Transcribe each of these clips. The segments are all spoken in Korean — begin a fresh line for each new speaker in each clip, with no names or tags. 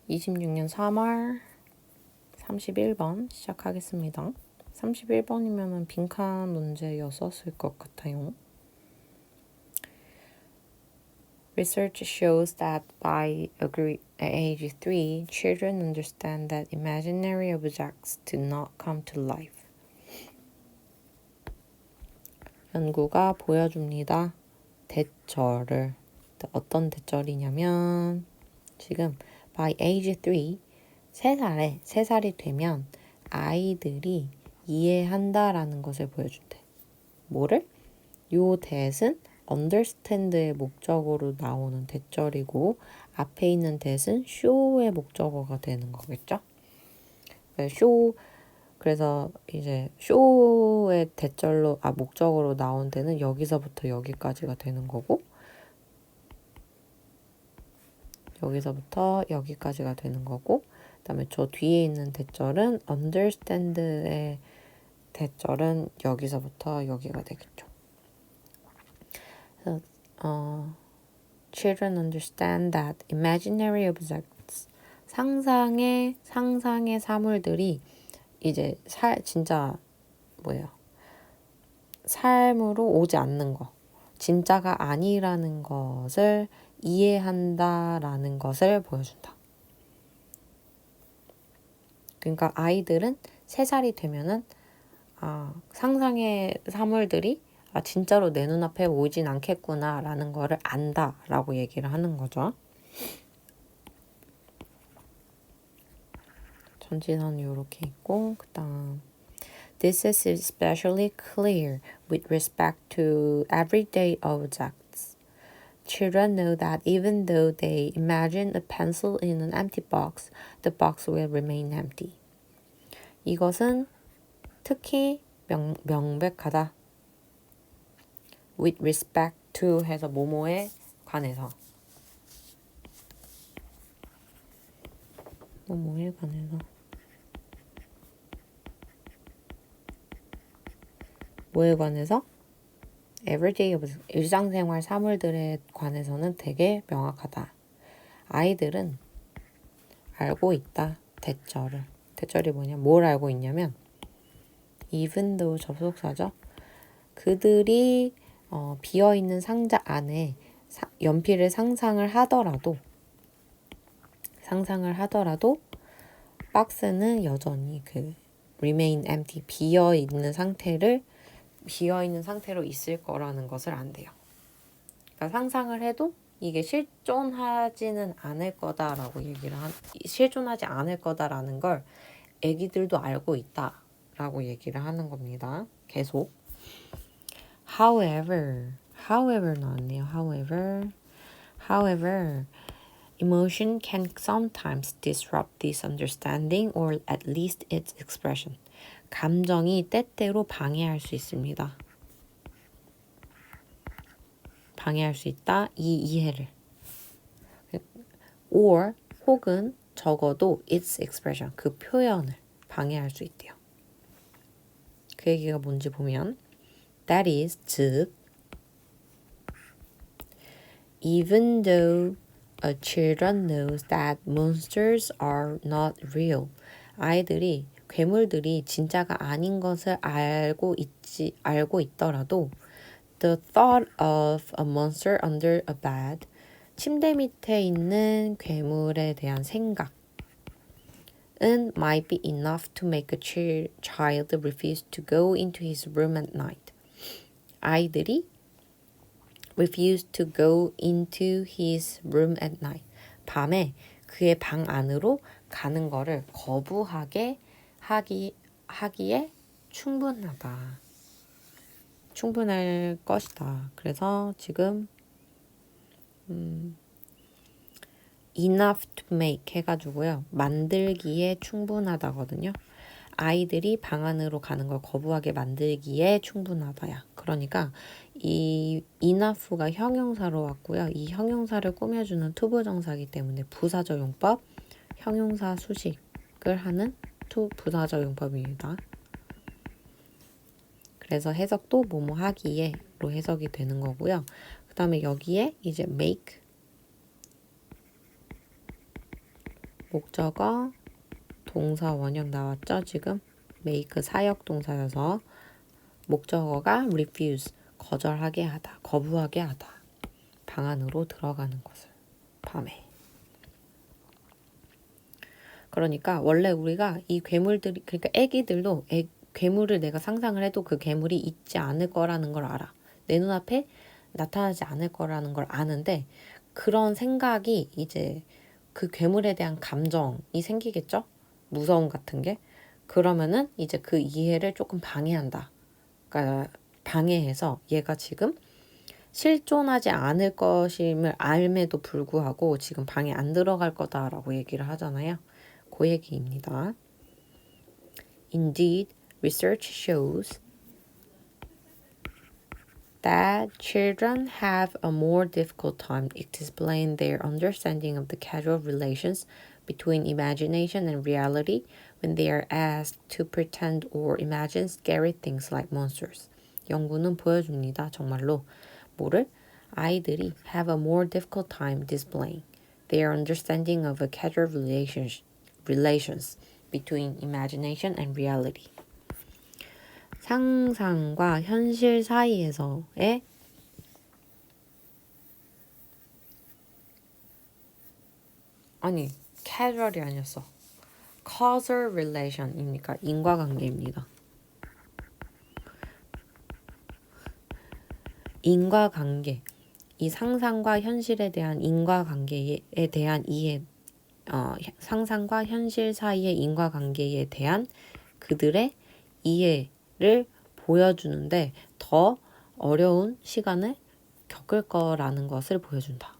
26년 3월 31번 시작하겠습니다. 31번이면 빈칸 문제였었을 것 같아요. Research shows that by age 3, children understand that imaginary objects do not come to life. 연구가 보여줍니다. 대절을. 어떤 대절이냐면 지금 by age 3, 3살이 되면 아이들이 이해한다라는 것을 보여준대. 뭐를? 요 that은 understand의 목적어로 나오는 대절이고 앞에 있는 that은 show의 목적어가 되는 거겠죠? 그래서 이제 show의 대절로 목적어로 나온 데는 여기서부터 여기까지가 되는 거고 여기서부터 여기까지가 되는 거고 그다음에 저 뒤에 있는 대절은 understand의 대절은 여기서부터 여기가 되겠죠. 그래서 children understand that imaginary objects 상상의 사물들이 이제 진짜 삶으로 오지 않는 거 진짜가 아니라는 것을 이해한다라는 것을 보여준다. 그러니까 아이들은 3살이 되면은 상상의 사물들이 진짜로 내 눈앞에 오진 않겠구나 라는 거를 안다라고 얘기를 하는 거죠. 전치사는 이렇게 있고 그다음 This is especially clear with respect to everyday objects. Children know that even though they imagine a pencil in an empty box, the box will remain empty. 이것은 특히 명백하다. With respect to 해서 뭐뭐에 관해서. 뭐뭐에 관해서. 뭐에 관해서? everyday 일상생활 사물들에 관해서는 되게 명확하다. 아이들은 알고 있다. 대절이 뭐냐? 뭘 알고 있냐면 even though 접속사죠. 그들이 비어있는 상자 안에 연필을 상상을 하더라도 박스는 여전히 remain empty 비어있는 상태로 있을 거라는 것을 안대요. 그러니까 상상을 해도 이게 실존하지는 않을 거다라고 실존하지 않을 거다라는 걸 애기들도 알고 있다라고 얘기를 하는 겁니다. 계속. However 나왔네요. However, emotion can sometimes disrupt this understanding or at least its expression. 감정이 때때로 방해할 수 있습니다. 방해할 수 있다. 이 이해를. or 혹은 적어도 its expression 그 표현을 방해할 수 있대요. 그 얘기가 뭔지 보면 that is 즉 even though a children knows that monsters are not real 아이들이 괴물들이 진짜가 아닌 것을 알고 있더라도 the thought of a monster under a bed 침대 밑에 있는 괴물에 대한 생각은 might be enough to make a child refuse to go into his room at night. 아이들이 refuse to go into his room at night. 밤에 그의 방 안으로 가는 거를 거부하게 하기에 충분할 것이다. 그래서 지금 enough to make 해가지고요. 만들기에 충분하다거든요. 아이들이 방 안으로 가는 걸 거부하게 만들기에 충분하다야. 그러니까 이 enough가 형용사로 왔고요. 이 형용사를 꾸며주는 투부정사이기 때문에 부사적용법, 형용사 수식을 하는 부사적용법입니다. 그래서 해석도 뭐뭐 하기에로 해석이 되는 거고요. 그 다음에 여기에 이제 make 목적어, 동사 원형 나왔죠? 지금 make 사역 동사여서 목적어가 refuse, 거절하게 하다, 거부하게 하다. 방 안으로 들어가는 것을 밤에. 그러니까 원래 우리가 이 괴물들이 그러니까 애기들도 괴물을 내가 상상을 해도 그 괴물이 있지 않을 거라는 걸 알아. 내 눈앞에 나타나지 않을 거라는 걸 아는데 그런 생각이 이제 그 괴물에 대한 감정이 생기겠죠? 무서움 같은 게. 그러면은 이제 그 이해를 조금 방해한다. 그러니까 방해해서 얘가 지금 실존하지 않을 것임을 알매도 불구하고 지금 방에 안 들어갈 거다라고 얘기를 하잖아요. 그 얘기입니다. Indeed, research shows that children have a more difficult time explaining their understanding of the causal relations between imagination and reality when they are asked to pretend or imagine scary things like monsters. 연구는 보여줍니다. 정말로 뭐를? 아이들이 have a more difficult time displaying their understanding of a causal relations between imagination and reality. 상상과 현실 사이에서의 아니 casual이 아니었어. causal relation이니까 인과관계입니다. 인과관계. 이 상상과 현실에 대한 인과관계에 대한 이해, 상상과 현실 사이의 인과관계에 대한 그들의 이해를 보여주는데 더 어려운 시간을 겪을 거라는 것을 보여준다.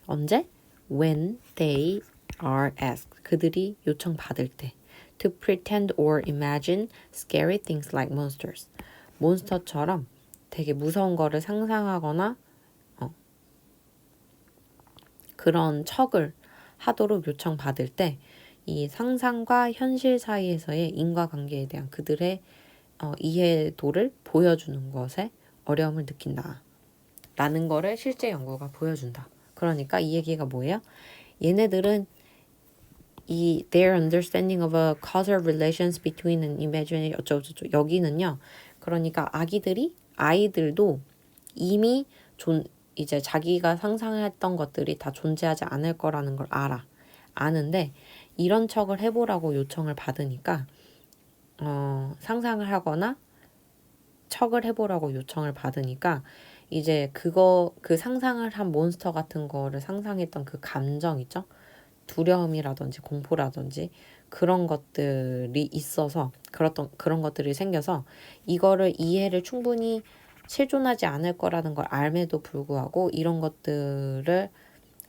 언제? When they are asked. 그들이 요청받을 때. To pretend or imagine scary things like monsters. 몬스터처럼 되게 무서운 거를 상상하거나 그런 척을 하도록 요청받을 때 이 상상과 현실 사이에서의 인과관계에 대한 그들의 이해도를 보여주는 것에 어려움을 느낀다. 라는 거를 실제 연구가 보여준다. 그러니까 이 얘기가 뭐예요? 얘네들은 이 their understanding of a causal relations between an imagination 어쩌고저쩌고 여기는요. 그러니까 아이들도 이미 이제 자기가 상상했던 것들이 다 존재하지 않을 거라는 걸 아는데 이런 척을 해보라고 요청을 받으니까 상상을 하거나 척을 해보라고 요청을 받으니까 이제 그 상상을 한 몬스터 같은 거를 상상했던 그 감정 있죠? 두려움이라든지 공포라든지 그런 것들이 있어서 그런 것들이 생겨서 이거를 이해를 충분히 실존하지 않을 거라는 걸 알매도 불구하고 이런 것들을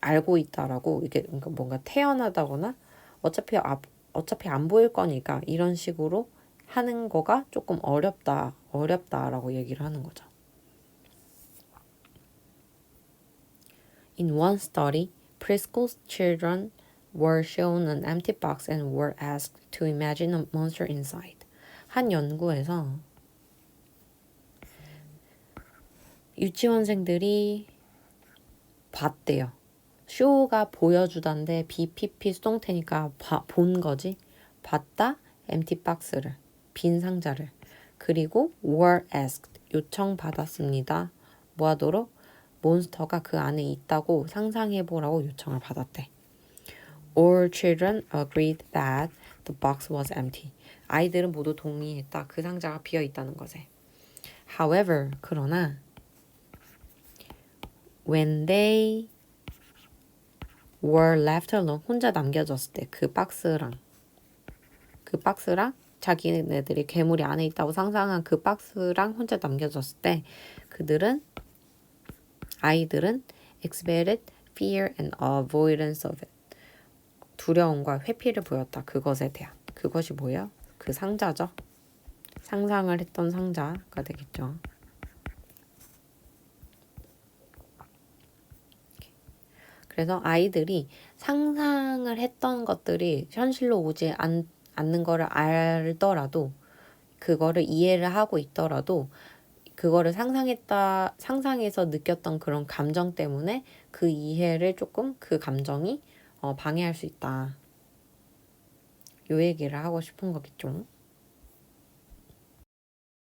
알고 있다라고 이게 뭔가 태어나다거나 어차피 안 보일 거니까 이런 식으로 하는 거가 조금 어렵다라고 얘기를 하는 거죠. In one study, preschool children were shown an empty box and were asked to imagine a monster inside. 한 연구에서 유치원생들이 봤대요. 쇼가 보여주던데 BPP 수동태니까 본 거지. 봤다, empty box를, 빈 상자를. 그리고 were asked, 요청받았습니다. 뭐 하도록? 몬스터가 그 안에 있다고 상상해보라고 요청을 받았대. All children agreed that the box was empty. 아이들은 모두 동의했다. 그 상자가 비어있다는 것에. However, 그러나 when they were left alone, 혼자 남겨졌을 때 그 박스랑 자기네들이 괴물이 안에 있다고 상상한 그 박스랑 혼자 남겨졌을 때 아이들은 exhibited fear and avoidance of it. 두려움과 회피를 보였다. 그것에 대한. 그것이 뭐예요? 그 상자죠. 상상을 했던 상자가 되겠죠. 그래서 아이들이 상상을 했던 것들이 현실로 오지 않는 거를 알더라도 그거를 이해를 하고 있더라도 그거를 상상해서 느꼈던 그런 감정 때문에 그 이해를 조금 그 감정이 방해할 수 있다. 요 얘기를 하고 싶은 거겠죠.